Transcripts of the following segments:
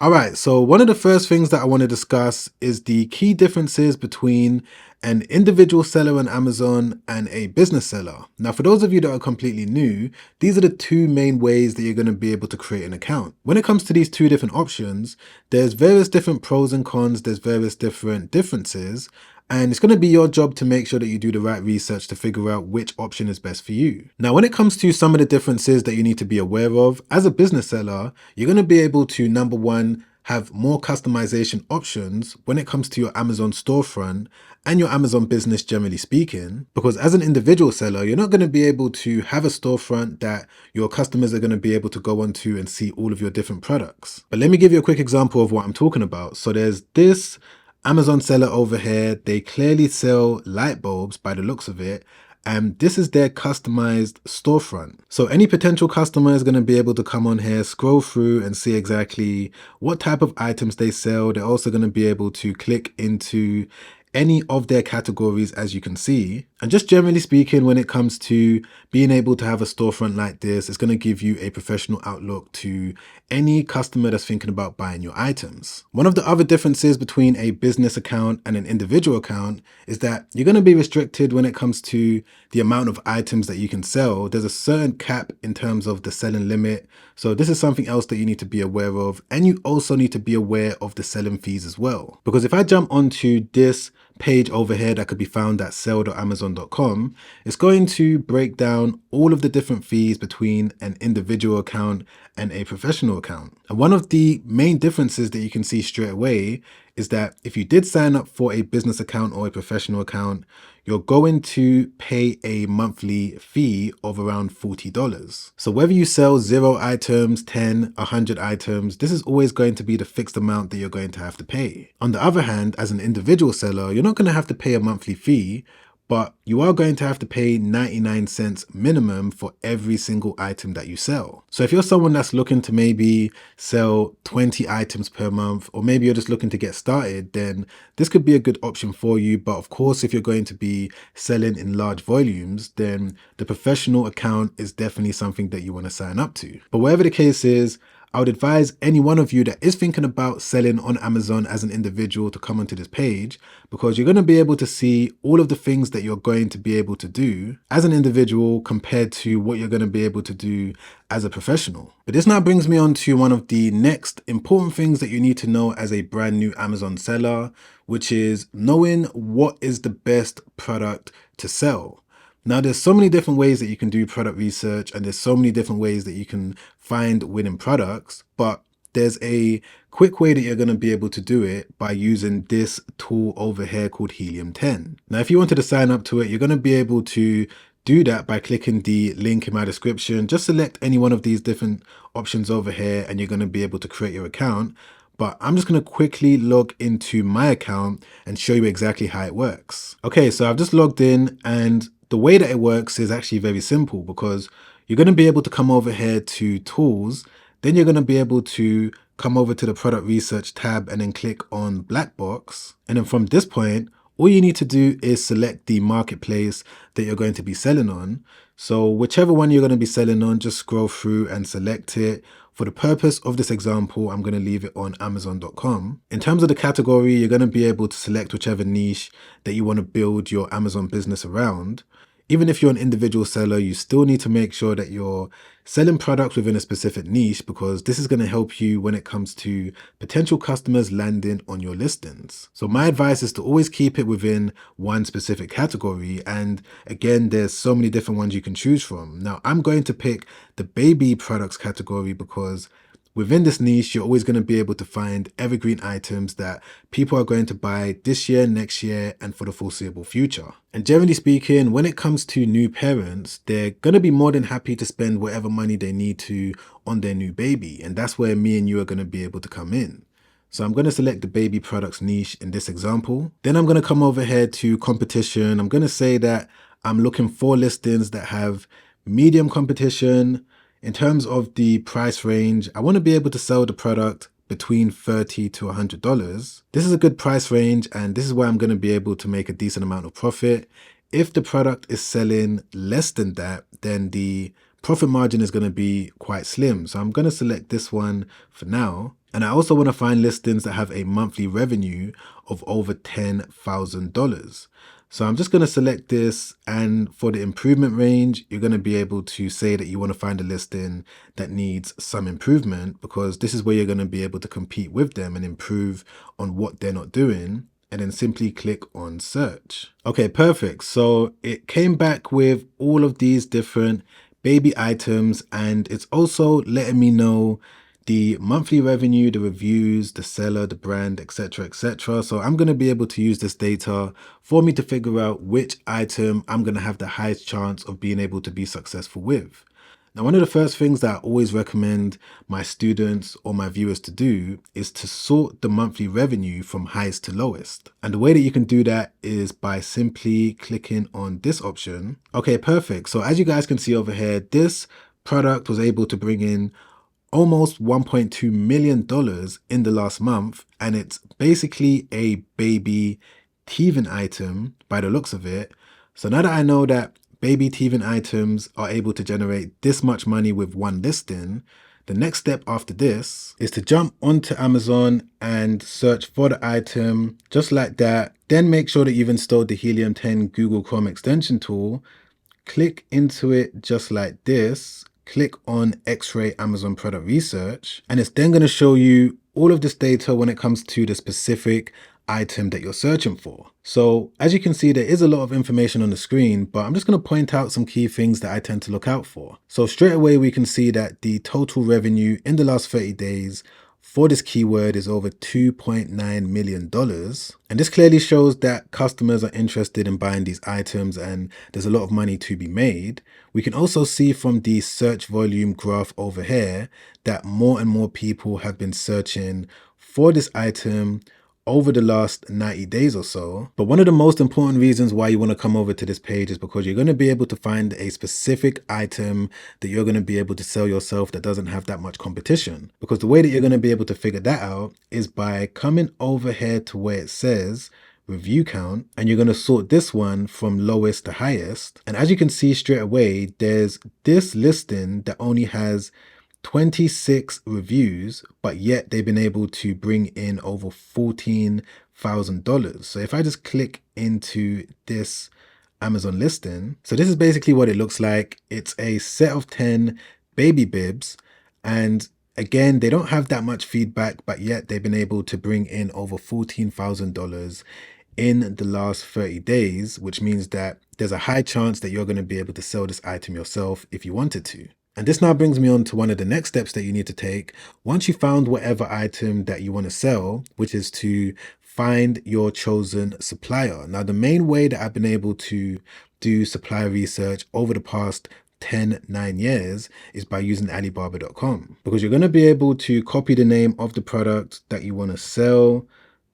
All right, so one of the first things that I want to discuss is the key differences between an individual seller on Amazon and a business seller. Now, for those of you that are completely new, these are the two main ways that you're going to be able to create an account. When it comes to these two different options, there's various different pros and cons, there's various different differences, and it's going to be your job to make sure that you do the right research to figure out which option is best for you. Now, when it comes to some of the differences that you need to be aware of, as a business seller, you're going to be able to, number one, have more customization options when it comes to your Amazon storefront and your Amazon business generally speaking, because as an individual seller, you're not going to be able to have a storefront that your customers are going to be able to go onto and see all of your different products. But let me give you a quick example of what I'm talking about. So there's this Amazon seller over here. They clearly sell light bulbs by the looks of it, and this is their customized storefront. So any potential customer is going to be able to come on here, scroll through and see exactly what type of items they sell. They're also going to be able to click into any of their categories, as you can see. And just generally speaking, when it comes to being able to have a storefront like this, it's going to give you a professional outlook to any customer that's thinking about buying your items. One of the other differences between a business account and an individual account is that you're going to be restricted when it comes to the amount of items that you can sell. There's a certain cap in terms of the selling limit. So this is something else that you need to be aware of. And you also need to be aware of the selling fees as well. Because if I jump onto this page over here that could be found at sell.amazon.com, it's going to break down all of the different fees between an individual account and a professional account. And one of the main differences that you can see straight away is that if you did sign up for a business account or a professional account, you're going to pay a monthly fee of around $40. So whether you sell 0 items, 10, 100 items, this is always going to be the fixed amount that you're going to have to pay. On the other hand, as an individual seller, you're not going to have to pay a monthly fee, but you are going to have to pay 99 cents minimum for every single item that you sell. So if you're someone that's looking to maybe sell 20 items per month, or maybe you're just looking to get started, then this could be a good option for you. But of course, if you're going to be selling in large volumes, then the professional account is definitely something that you want to sign up to. But whatever the case is, I would advise any one of you that is thinking about selling on Amazon as an individual to come onto this page, because you're going to be able to see all of the things that you're going to be able to do as an individual compared to what you're going to be able to do as a professional. But this now brings me on to one of the next important things that you need to know as a brand new Amazon seller, which is knowing what is the best product to sell. Now, there's so many different ways that you can do product research, and there's so many different ways that you can find winning products, but there's a quick way that you're going to be able to do it by using this tool over here called Helium 10. Now, if you wanted to sign up to it, you're going to be able to do that by clicking the link in my description. Just select any one of these different options over here, and you're going to be able to create your account. But I'm just going to quickly log into my account and show you exactly how it works. Okay, so I've just logged in, and the way that it works is actually very simple, because you're going to be able to come over here to tools, then you're going to be able to come over to the product research tab and then click on black box. And then from this point, all you need to do is select the marketplace that you're going to be selling on. So whichever one you're going to be selling on, just scroll through and select it. For the purpose of this example, I'm going to leave it on Amazon.com. In terms of the category, you're going to be able to select whichever niche that you want to build your Amazon business around. Even if you're an individual seller, you still need to make sure that you're selling products within a specific niche, because this is going to help you when it comes to potential customers landing on your listings. So my advice is to always keep it within one specific category. And again, there's so many different ones you can choose from. Now, I'm going to pick the baby products category because within this niche, you're always going to be able to find evergreen items that people are going to buy this year, next year, and for the foreseeable future. And generally speaking, when it comes to new parents, they're going to be more than happy to spend whatever money they need to on their new baby. And that's where me and you are going to be able to come in. So I'm going to select the baby products niche in this example. Then I'm going to come over here to competition. I'm going to say that I'm looking for listings that have medium competition. In terms of the price range, I want to be able to sell the product between $30 to $100. This is a good price range, and this is where I'm going to be able to make a decent amount of profit. If the product is selling less than that, then the profit margin is going to be quite slim. So I'm going to select this one for now. And I also want to find listings that have a monthly revenue of over $10,000. So I'm just going to select this, and for the improvement range, you're going to be able to say that you want to find a listing that needs some improvement, because this is where you're going to be able to compete with them and improve on what they're not doing. And then simply click on search. Okay, perfect. So it came back with all of these different baby items, and it's also letting me know the monthly revenue, the reviews, the seller, the brand, etc., etc. So I'm going to be able to use this data for me to figure out which item I'm going to have the highest chance of being able to be successful with. Now, one of the first things that I always recommend my students or my viewers to do is to sort the monthly revenue from highest to lowest. And the way that you can do that is by simply clicking on this option. Okay, perfect. So as you guys can see over here, this product was able to bring in almost $1.2 million in the last month, and it's basically a baby teething item by the looks of it. So now that I know that baby teething items are able to generate this much money with one listing, the next step after this is to jump onto Amazon and search for the item just like that. Then make sure that you've installed the Helium 10 Google Chrome extension tool. Click into it just like this. Click on X-Ray Amazon Product Research, and it's then going to show you all of this data when it comes to the specific item that you're searching for. So as you can see, there is a lot of information on the screen, but I'm just going to point out some key things that I tend to look out for. So straight away, we can see that the total revenue in the last 30 days for this keyword is over $2.9 million. And this clearly shows that customers are interested in buying these items and there's a lot of money to be made. We can also see from the search volume graph over here that more and more people have been searching for this item over the last 90 days or so. But one of the most important reasons why you want to come over to this page is because you're going to be able to find a specific item that you're going to be able to sell yourself that doesn't have that much competition. Because the way that you're going to be able to figure that out is by coming over here to where it says review count, and you're going to sort this one from lowest to highest. And as you can see straight away, there's this listing that only has 26 reviews, but yet they've been able to bring in over $14,000. So if I just click into this Amazon listing, so this is basically what it looks like. It's a set of 10 baby bibs, and again, they don't have that much feedback, but yet they've been able to bring in over $14,000 in the last 30 days, which means that there's a high chance that you're going to be able to sell this item yourself if you wanted to. And this now brings me on to one of the next steps that you need to take once you found whatever item that you want to sell, which is to find your chosen supplier. Now, the main way that I've been able to do supplier research over the past 9 years is by using Alibaba.com, because you're going to be able to copy the name of the product that you want to sell,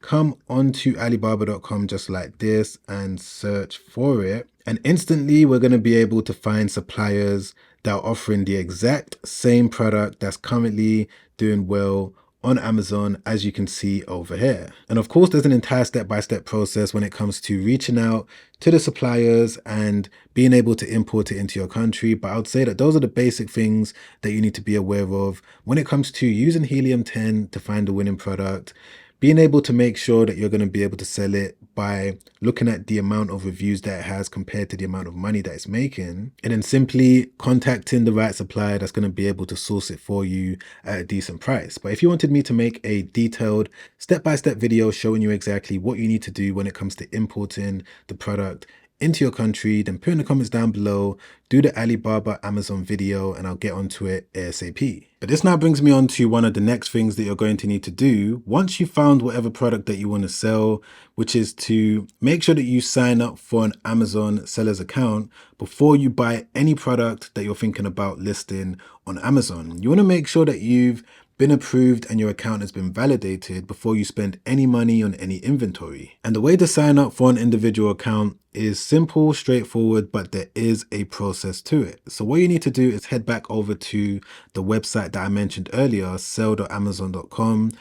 come onto Alibaba.com just like this and search for it. And instantly we're going to be able to find suppliers that are offering the exact same product that's currently doing well on Amazon, as you can see over here. And of course, there's an entire step-by-step process when it comes to reaching out to the suppliers and being able to import it into your country. But I would say that those are the basic things that you need to be aware of when it comes to using Helium 10 to find the winning product. Being able to make sure that you're going to be able to sell it by looking at the amount of reviews that it has compared to the amount of money that it's making, and then simply contacting the right supplier that's going to be able to source it for you at a decent price. But if you wanted me to make a detailed step-by-step video showing you exactly what you need to do when it comes to importing the product into your country, then put in the comments down below, do the Alibaba Amazon video, and I'll get onto it ASAP. But this now brings me on to one of the next things that you're going to need to do once you found whatever product that you want to sell, which is to make sure that you sign up for an Amazon seller's account before you buy any product that you're thinking about listing on Amazon. You want to make sure that you've been approved and your account has been validated before you spend any money on any inventory. And the way to sign up for an individual account is simple, straightforward, but there is a process to it. So what you need to do is head back over to the website that I mentioned earlier, sell.amazon.com,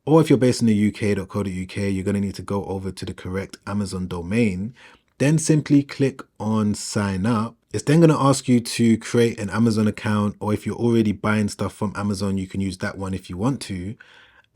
or if you're based in the UK.co.uk, you're going to need to go over to the correct Amazon domain. Then simply click on sign up. It's then going to ask you to create an Amazon account, or if you're already buying stuff from Amazon, you can use that one if you want to.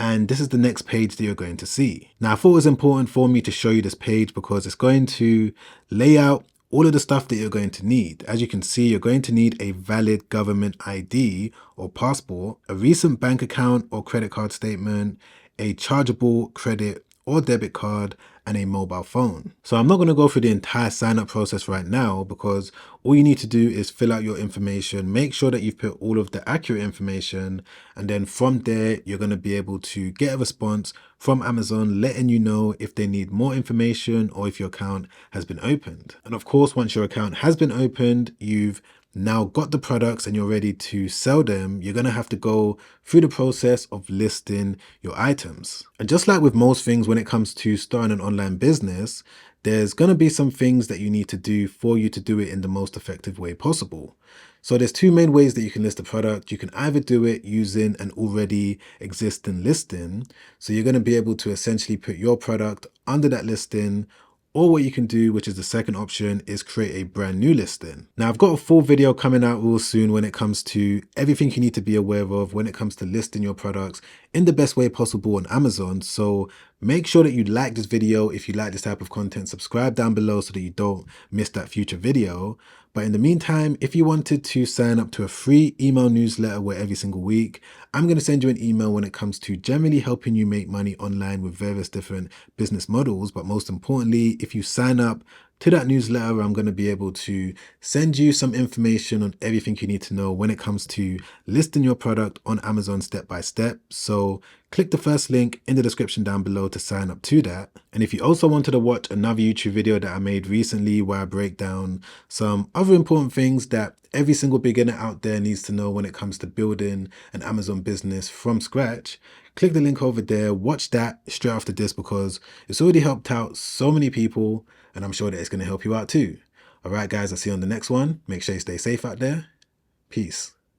and this is the next page that you're going to see. Now, I thought it was important for me to show you this page because it's going to lay out all of the stuff that you're going to need. As you can see, you're going to need a valid government ID or passport, a recent bank account or credit card statement, a chargeable credit or debit card, and a mobile phone. So I'm not going to go through the entire sign up process right now because all you need to do is fill out your information, make sure that you've put all of the accurate information, and then from there you're going to be able to get a response from Amazon letting you know if they need more information or if your account has been opened. And of course, once your account has been opened, you've now got the products and you're ready to sell them, you're going to have to go through the process of listing your items. And just like with most things when it comes to starting an online business, there's going to be some things that you need to do for you to do it in the most effective way possible. So there's two main ways that you can list a product. You can either do it using an already existing listing. So you're going to be able to essentially put your product under that listing, or what you can do, which is the second option, is create a brand new listing. Now, I've got a full video coming out real soon when it comes to everything you need to be aware of when it comes to listing your products in the best way possible on Amazon. So make sure that you like this video. If you like this type of content, subscribe down below so that you don't miss that future video. But in the meantime, if you wanted to sign up to a free email newsletter where every single week, I'm going to send you an email when it comes to generally helping you make money online with various different business models. But most importantly, if you sign up to that newsletter, I'm going to be able to send you some information on everything you need to know when it comes to listing your product on Amazon step by step. So click the first link in the description down below to sign up to that. And if you also wanted to watch another YouTube video that I made recently where I break down some other important things that every single beginner out there needs to know when it comes to building an Amazon business from scratch, click the link over there, watch that straight after this because it's already helped out so many people and I'm sure that it's going to help you out too. All right, guys, I'll see you on the next one. Make sure you stay safe out there. Peace.